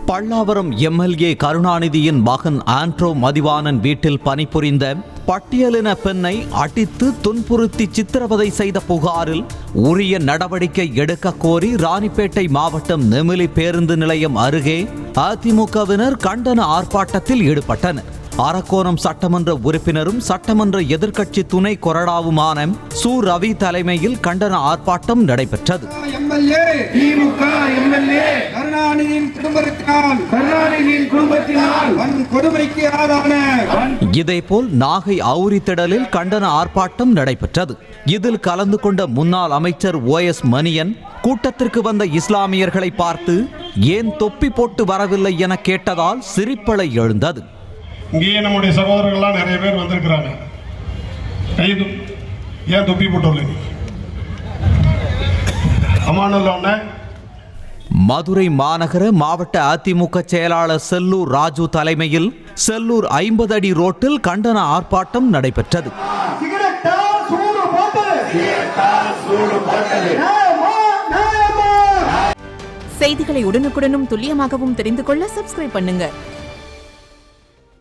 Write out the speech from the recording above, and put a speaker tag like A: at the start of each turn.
A: Pallavaram MLA கருணாநிதியின் மகன் ஆண்ட்ரோ மதிவாணன் வீட்டில் பணிபுரிந்த பட்டியலின பெண்ணை அடித்து துன்புறுத்தி சித்திரவதை செய்த புகாரில் உரிய நடவடிக்கை எடுக்க கோரி ராணிப்பேட்டை மாவட்டம் நெமிலி பேருந்து நிலையம் அருகே அதிமுகவினர் கண்டன ஆர்ப்பாட்டத்தில் ஈடுபட்டனர். அரக்கோணம் சட்டமன்ற உறுப்பினரும் சட்டமன்ற எதிர்க்கட்சி துணை கொறடாவுமான சு ரவி தலைமையில் கண்டன ஆர்ப்பாட்டம் நடைபெற்றது. இதேபோல் நாகை அவுரித்திடலில் கண்டன ஆர்ப்பாட்டம் நடைபெற்றது. இதில் கலந்து கொண்ட முன்னாள் அமைச்சர் OS மணியன் கூட்டத்திற்கு வந்த இஸ்லாமியர்களை பார்த்து ஏன் தொப்பி போட்டு வரவில்லை என கேட்டதால் சிரிப்பலை எழுந்தது.
B: இங்கேயே நம்முடைய சகோதரர்கள்லாம் நிறைய பேர் வந்திருக்கிறாங்க. ஏன் தொப்பி போட்டு அம்மானு.
A: மதுரை மாநகர மாவட்ட அதிமுக செயலாளர் செல்லூர் ராஜு தலைமையில் செல்லூர் 50 அடி ரோட்டில் கண்டன ஆர்ப்பாட்டம் நடைபெற்றது.
C: செய்திகளை உடனுக்குடனும் துல்லியமாகவும் தெரிந்து கொள்ள சப்ஸ்கிரைப் பண்ணுங்க.